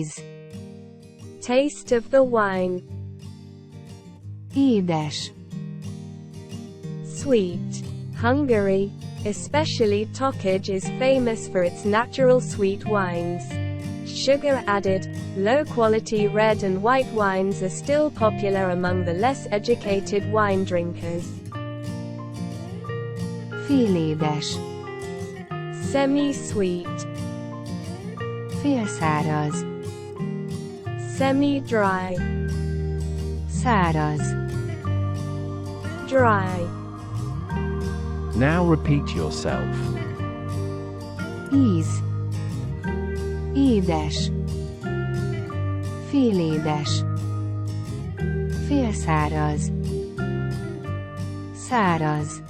Íz. Taste of the wine. Édes. Sweet. Hungary, especially Tokaj, is famous for its natural sweet wines. Sugar added, low-quality red and white wines are still popular among the less educated wine drinkers. Félédes. Semi-sweet. Félszáraz. Semi-dry. Száraz. Dry. Now repeat yourself. Íz. Édes. Félédes. Félszáraz. Száraz.